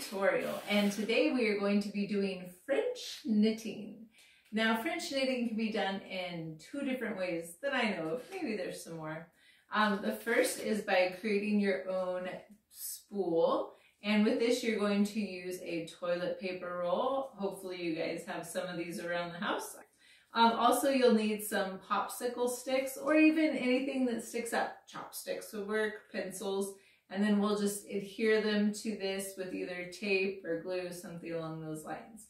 tutorial, and today we are going to be doing French knitting. Now, French knitting can be done in two different ways that I know of. Maybe there's some more. The first is by creating your own spool, and with this you're going to use a toilet paper roll. Hopefully you guys have some of these around the house. Also, you'll need some popsicle sticks or even anything that sticks up. Chopsticks would work, pencils, and then we'll just adhere them to this with either tape or glue, something along those lines.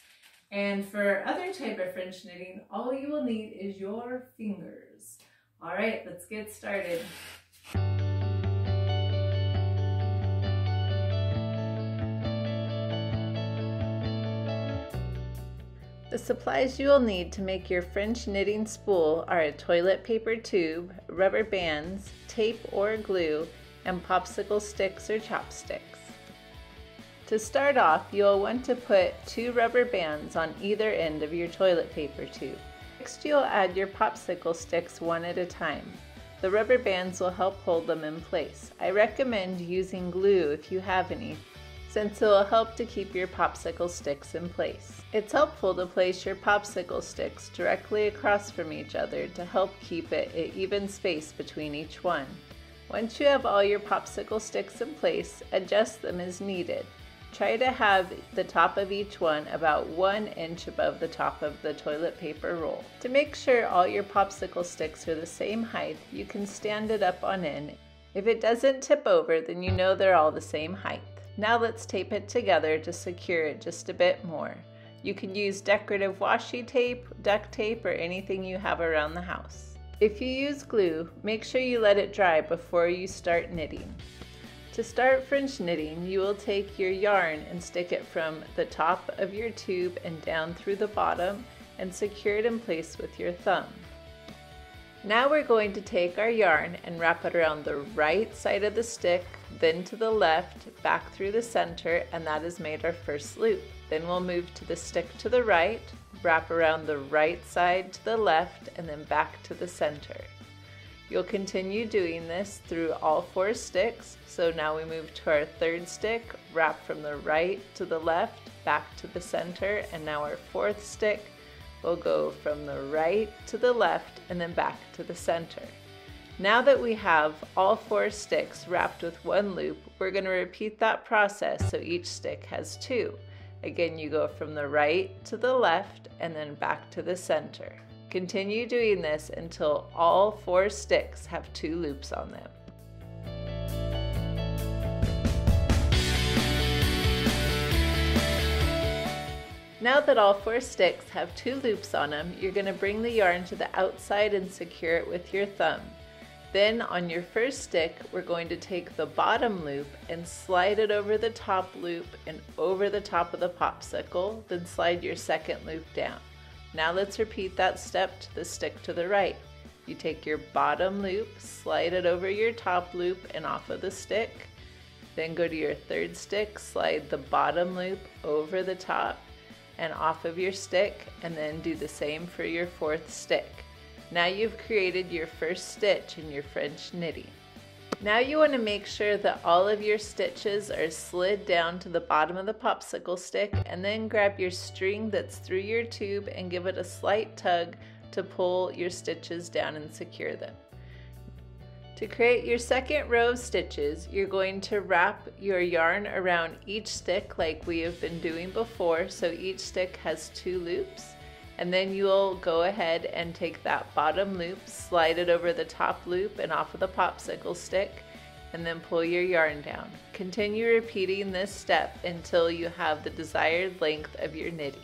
And for other type of French knitting, all you will need is your fingers. All right, let's get started. The supplies you will need to make your French knitting spool are a toilet paper tube, rubber bands, tape or glue, and popsicle sticks or chopsticks. To start off, you'll want to put 2 rubber bands on either end of your toilet paper tube. Next, you'll add your popsicle sticks one at a time. The rubber bands will help hold them in place. I recommend using glue if you have any, since it will help to keep your popsicle sticks in place. It's helpful to place your popsicle sticks directly across from each other to help keep it at even space between each one. Once you have all your popsicle sticks in place, adjust them as needed. Try to have the top of each one about 1 inch above the top of the toilet paper roll. To make sure all your popsicle sticks are the same height, you can stand it up on end. If it doesn't tip over, then you know they're all the same height. Now let's tape it together to secure it just a bit more. You can use decorative washi tape, duct tape, or anything you have around the house. If you use glue, make sure you let it dry before you start knitting. To start French knitting, you will take your yarn and stick it from the top of your tube and down through the bottom and secure it in place with your thumb. Now we're going to take our yarn and wrap it around the right side of the stick, then to the left, back through the center, and that has made our first loop. Then we'll move to the stick to the right, wrap around the right side to the left, and then back to the center. You'll continue doing this through all 4 sticks. So now we move to our 3rd stick, wrap from the right to the left, back to the center, and now our 4th stick will go from the right to the left and then back to the center. Now that we have all 4 sticks wrapped with 1 loop, we're going to repeat that process so each stick has 2. Again, you go from the right to the left and then back to the center. Continue doing this until all 4 sticks have 2 loops on them. Now that all 4 sticks have 2 loops on them, you're going to bring the yarn to the outside and secure it with your thumb. Then on your first stick, we're going to take the bottom loop and slide it over the top loop and over the top of the popsicle, then slide your second loop down. Now let's repeat that step to the stick to the right. You take your bottom loop, slide it over your top loop and off of the stick. Then go to your 3rd stick, slide the bottom loop over the top and off of your stick, and then do the same for your 4th stick. Now you've created your first stitch in your French knitting. Now you want to make sure that all of your stitches are slid down to the bottom of the popsicle stick, and then grab your string that's through your tube and give it a slight tug to pull your stitches down and secure them. To create your second row of stitches, you're going to wrap your yarn around each stick like we have been doing before, so each stick has 2 loops. And then you'll go ahead and take that bottom loop, slide it over the top loop and off of the popsicle stick, and then pull your yarn down. Continue repeating this step until you have the desired length of your knitting.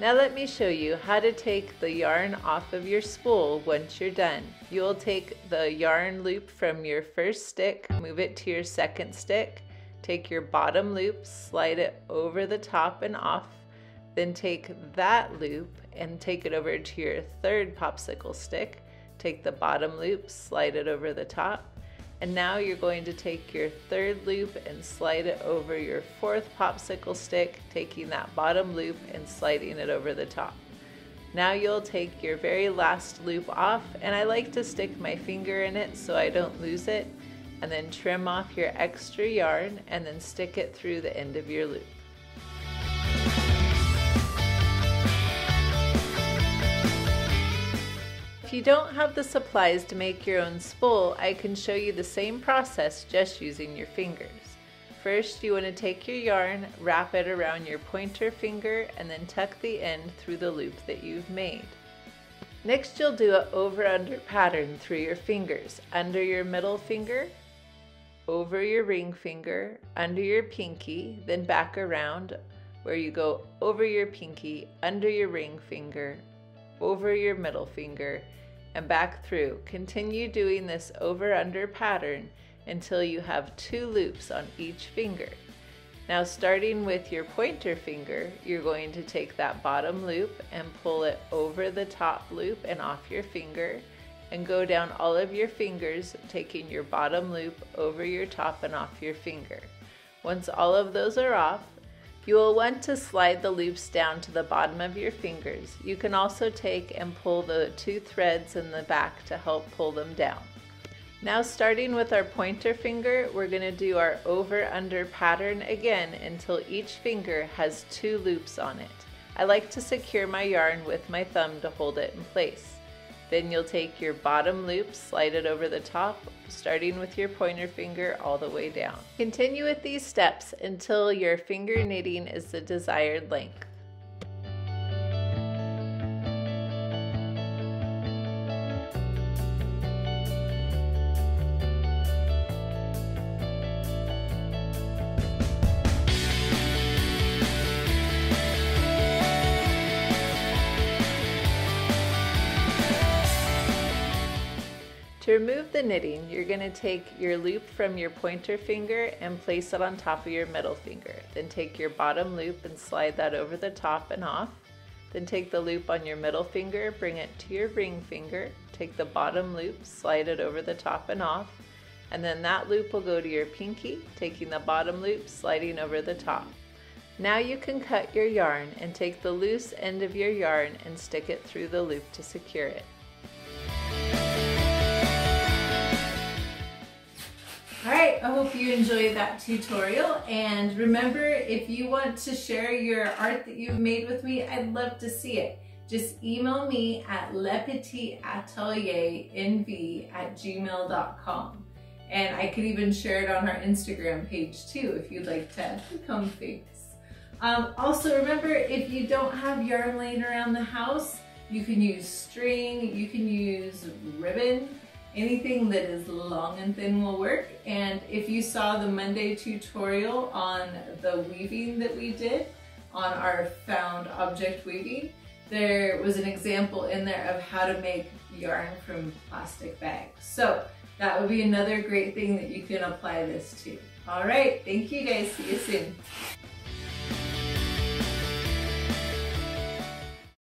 Now let me show you how to take the yarn off of your spool once you're done. You'll take the yarn loop from your first stick, move it to your second stick, take your bottom loop, slide it over the top and off, then take that loop and take it over to your third popsicle stick, take the bottom loop, slide it over the top, and now you're going to take your third loop and slide it over your fourth popsicle stick, taking that bottom loop and sliding it over the top. Now you'll take your very last loop off, and I like to stick my finger in it so I don't lose it, and then trim off your extra yarn and then stick it through the end of your loop. If you don't have the supplies to make your own spool, I can show you the same process just using your fingers. First, you want to take your yarn, wrap it around your pointer finger, and then tuck the end through the loop that you've made. Next, you'll do an over-under pattern through your fingers, under your middle finger, over your ring finger, under your pinky, then back around, where you go over your pinky, under your ring finger, over your middle finger, and back through. Continue doing this over-under pattern until you have 2 loops on each finger. Now, starting with your pointer finger, you're going to take that bottom loop and pull it over the top loop and off your finger, and go down all of your fingers, taking your bottom loop over your top and off your finger. Once all of those are off, you will want to slide the loops down to the bottom of your fingers. You can also take and pull the 2 threads in the back to help pull them down. Now, starting with our pointer finger, we're going to do our over-under pattern again until each finger has 2 loops on it. I like to secure my yarn with my thumb to hold it in place. Then you'll take your bottom loop, slide it over the top, starting with your pointer finger all the way down. Continue with these steps until your finger knitting is the desired length. To remove the knitting, you're going to take your loop from your pointer finger and place it on top of your middle finger. Then take your bottom loop and slide that over the top and off. Then take the loop on your middle finger, bring it to your ring finger, take the bottom loop, slide it over the top and off, and then that loop will go to your pinky, taking the bottom loop, sliding over the top. Now you can cut your yarn and take the loose end of your yarn and stick it through the loop to secure it. Alright, I hope you enjoyed that tutorial, and remember, if you want to share your art that you've made with me, I'd love to see it. Just email me at lepetitatelierNV@gmail.com, and I could even share it on our Instagram page too if you'd like to become famous. Also remember, if you don't have yarn laying around the house, you can use string, you can use ribbon. Anything that is long and thin will work. And if you saw the Monday tutorial on the weaving that we did on our found object weaving, there was an example in there of how to make yarn from plastic bags. So that would be another great thing that you can apply this to. All right, thank you guys, see you soon.